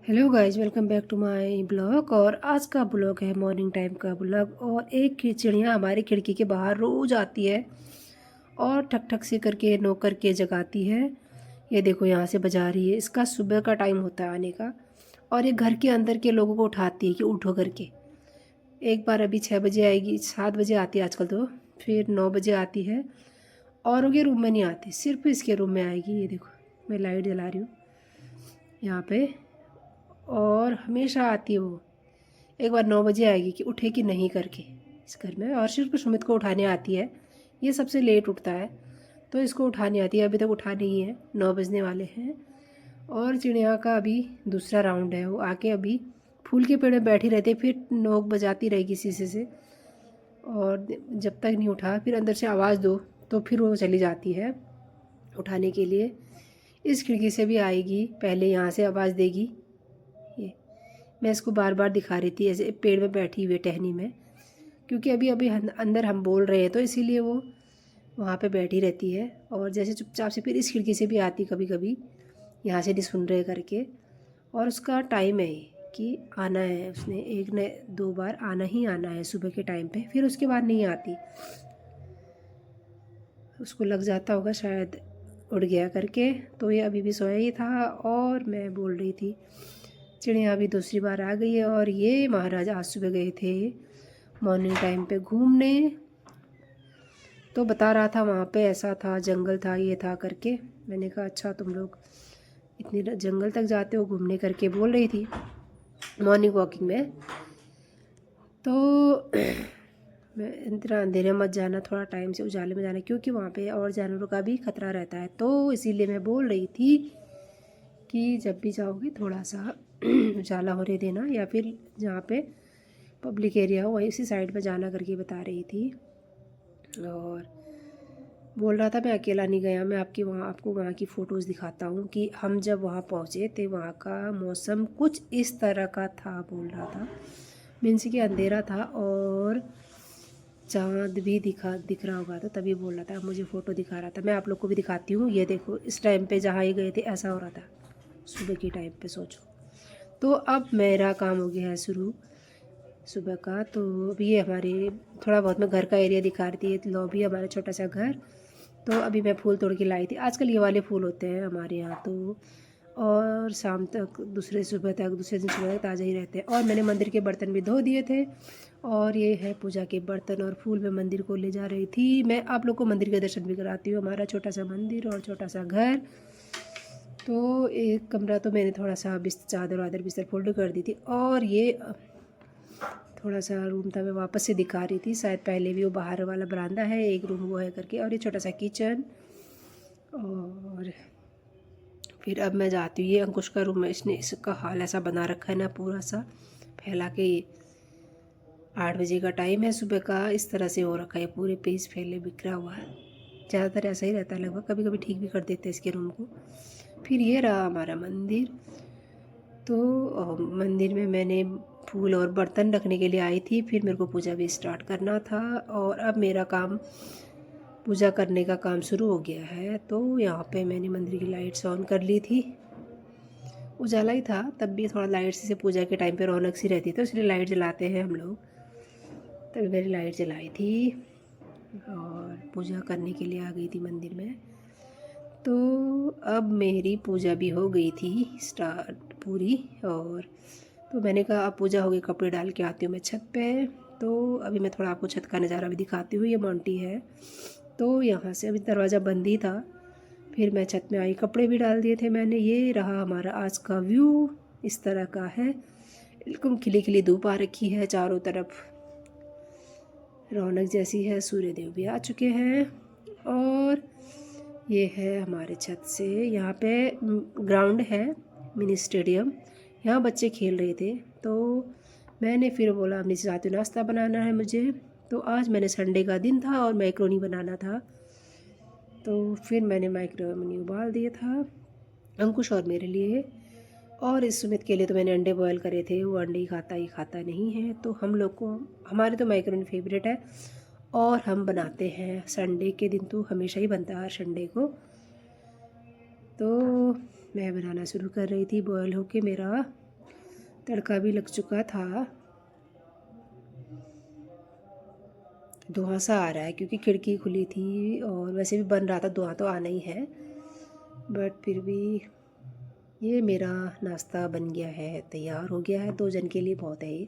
Hello guys, welcome back to my blog. और आज का ब्लॉग है मॉर्निंग टाइम का ब्लॉग। और एक चिड़िया हमारी खिड़की के बाहर रोज आती है और ठक ठक से करके नोक करके जगाती है। ये देखो यहाँ से बजा रही है। इसका सुबह का टाइम होता है आने का। और ये घर के अंदर के लोगों को उठाती है कि उठो करके। एक बार अभी 6 बजे आएगी, 7 बजे आती है आजकल तो, फिर 9 बजे आती है। औरों के रूम में नहीं आती, सिर्फ इसके रूम में आएगी। ये देखो, मैं लाइट जला रही हूँ यहाँ पे। और हमेशा आती है वो। एक बार 9 बजे आएगी कि उठे कि नहीं करके इस घर में। और सिर्फ सुमित को उठाने आती है। ये सबसे लेट उठता है तो इसको उठाने आती है। अभी तक उठा नहीं है, 9 बजने वाले हैं। और चिड़िया का अभी दूसरा राउंड है। वो आके अभी फूल के पेड़ में बैठी रहती है, फिर नोक बजाती रहेगी शीशे से। और जब तक नहीं उठा, फिर अंदर से आवाज़ दो तो फिर वो चली जाती है उठाने के लिए। इस खिड़की से भी आएगी, पहले यहाँ से आवाज़ देगी। ये मैं इसको बार बार दिखा रही थी ऐसे पेड़ में बैठी हुई टहनी में, क्योंकि अभी अभी अंदर हम बोल रहे हैं तो इसीलिए वो वहाँ पे बैठी रहती है। और जैसे चुपचाप से फिर इस खिड़की से भी आती कभी कभी, यहाँ से नहीं सुन रहे करके। और उसका टाइम है कि आना है, उसने एक ने 2 बार आना ही आना है सुबह के टाइम पे, फिर उसके बाद नहीं आती। उसको लग जाता होगा शायद उड़ गया करके। तो ये अभी भी सोया ही था और मैं बोल रही थी। चिड़िया अभी दूसरी बार आ गई है। और ये महाराज आज सुबह गए थे मॉर्निंग टाइम पे घूमने, तो बता रहा था वहाँ पे ऐसा था, जंगल था, ये था करके। मैंने कहा अच्छा, तुम लोग इतनी जंगल तक जाते हो घूमने करके, बोल रही थी मॉर्निंग वॉकिंग में। तो मैं इतना अंधेरे मत जाना, थोड़ा टाइम से उजाले में जाना, क्योंकि वहाँ पे और जानवरों का भी खतरा रहता है। तो इसीलिए मैं बोल रही थी कि जब भी जाओगे थोड़ा सा उजाला होने देना, या फिर जहाँ पे पब्लिक एरिया हो वहीं उसी साइड पे जाना करके बता रही थी। और बोल रहा था मैं अकेला नहीं गया, मैं आपको वहाँ की फ़ोटोज़ दिखाता हूँ कि हम जब वहाँ पहुँचे थे वहाँ का मौसम कुछ इस तरह का था। बोल रहा था मीन्स कि अंधेरा था और चाँद भी दिख रहा होगा, तो तभी बोल रहा था, मुझे फ़ोटो दिखा रहा था। मैं आप लोग को भी दिखाती हूँ। ये देखो, इस टाइम पे जहाँ ये गए थे ऐसा हो रहा था सुबह के टाइम पे, सोचो। तो अब मेरा काम हो गया है शुरू सुबह का। तो अभी ये हमारे थोड़ा बहुत मैं घर का एरिया दिखा रही थी, लॉबी हमारा छोटा सा घर। तो अभी मैं फूल तोड़ के लाई थी। आजकल ये वाले फूल होते हैं हमारे यहाँ तो, और शाम तक दूसरे दिन सुबह तक ताज़ा ही रहते हैं। और मैंने मंदिर के बर्तन भी धो दिए थे। और ये है पूजा के बर्तन और फूल मैं मंदिर को ले जा रही थी। मैं आप लोग को मंदिर के दर्शन भी कराती हूँ। हमारा छोटा सा मंदिर और छोटा सा घर। तो एक कमरा तो मैंने थोड़ा सा चादर वादर बिस्तर फोल्ड कर दी थी। और ये थोड़ा सा रूम था, मैं वापस से दिखा रही थी। शायद पहले भी वो बाहर वाला बरामदा है, एक रूम वो है करके। और ये छोटा सा किचन। और फिर अब मैं जाती हूँ, ये अंकुश का रूम है। इसका हाल ऐसा बना रखा है ना, पूरा सा फैला के। 8 बजे का टाइम है सुबह का, इस तरह से हो रखा है, पूरे पेज फैले बिखरा हुआ है। ज़्यादातर ऐसा ही रहता है लगभग, कभी कभी ठीक भी कर देते हैं इसके रूम को। फिर ये रहा हमारा मंदिर। तो मंदिर में मैंने फूल और बर्तन रखने के लिए आई थी, फिर मेरे को पूजा भी स्टार्ट करना था। और अब मेरा काम, पूजा करने का काम शुरू हो गया है। तो यहाँ पे मैंने मंदिर की लाइट्स ऑन कर ली थी। उजाला ही था तब भी, थोड़ा लाइट से पूजा के टाइम पे रौनक सी रहती है, तो इसलिए लाइट जलाते हैं हम लोग। तभी मैंने लाइट जलाई थी और पूजा करने के लिए आ गई थी मंदिर में। तो अब मेरी पूजा भी हो गई थी स्टार्ट पूरी। और तो मैंने कहा अब पूजा हो गई, कपड़े डाल के आती हूँ मैं छत पे। तो अभी मैं थोड़ा आपको छत का नज़ारा भी दिखाती हूँ। ये मोंटी है, तो यहाँ से अभी दरवाज़ा बंद ही था। फिर मैं छत में आई, कपड़े भी डाल दिए थे मैंने। ये रहा हमारा आज का व्यू, इस तरह का है। बिल्कुल खिली खिली धूप आ रखी है, चारों तरफ रौनक जैसी है। सूर्य देव भी आ चुके हैं। और ये है हमारे छत से, यहाँ पे ग्राउंड है, मिनी स्टेडियम। यहाँ बच्चे खेल रहे थे। तो मैंने फिर बोला अपनी साथ नाश्ता बनाना है मुझे। तो आज मैंने संडे का दिन था और मैक्रोनी बनाना था। तो फिर मैंने मैक्रोनी उबाल दिया था अंकुश और मेरे लिए। और इस सुमित के लिए तो मैंने अंडे बॉयल करे थे। वो अंडे ही खाता नहीं है। तो हम लोग को, हमारे तो मैक्रोनी फेवरेट है। और हम बनाते हैं संडे के दिन, तो हमेशा ही बनता है हर संडे को। तो मैं बनाना शुरू कर रही थी, बॉयल होके मेरा तड़का भी लग चुका था। धुआं सा आ रहा है क्योंकि खिड़की खुली थी और वैसे भी बन रहा था, धुआं तो आना ही है। बट फिर भी ये मेरा नाश्ता बन गया है, तैयार हो गया है। 2 जन के लिए बहुत है ये।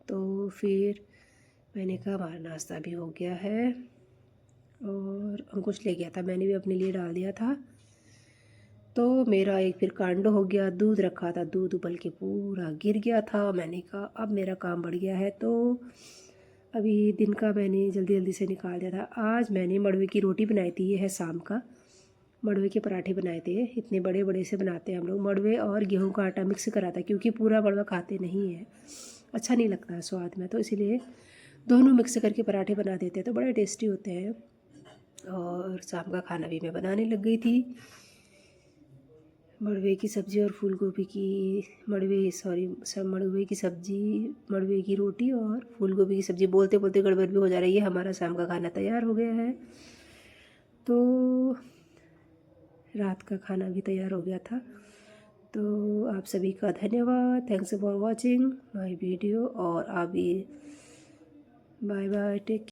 तो फिर मैंने कहा हमारा नाश्ता भी हो गया है। और अंकुश ले गया था, मैंने भी अपने लिए डाल दिया था। तो मेरा एक फिर कांड हो गया। दूध रखा था, दूध उबल के पूरा गिर गया था। मैंने कहा अब मेरा काम बढ़ गया है। तो अभी दिन का मैंने जल्दी जल्दी से निकाल दिया था। आज मैंने मड़वे की रोटी बनाई थी, ये है शाम का। मड़वे के पराठे बनाए थे, इतने बड़े बड़े से बनाते हैं हम लोग। मड़वे और गेहूं का आटा मिक्स करा था क्योंकि पूरा मड़वा खाते नहीं है, अच्छा नहीं लगता है स्वाद में, तो इसीलिए दोनों मिक्स करके पराठे बना देते हैं तो बड़े टेस्टी होते हैं। और शाम का खाना भी मैं बनाने लग गई थी। मड़वे की सब्ज़ी और फूल गोभी की मड़वे की सब्ज़ी, मड़वे की रोटी और फूल गोभी की सब्ज़ी। बोलते बोलते गड़बड़ भी हो जा रही है। हमारा शाम का खाना तैयार हो गया है। तो रात का खाना भी तैयार हो गया था। तो आप सभी का धन्यवाद। Thanks for watching my video. और आप भी बाय बाय, टेक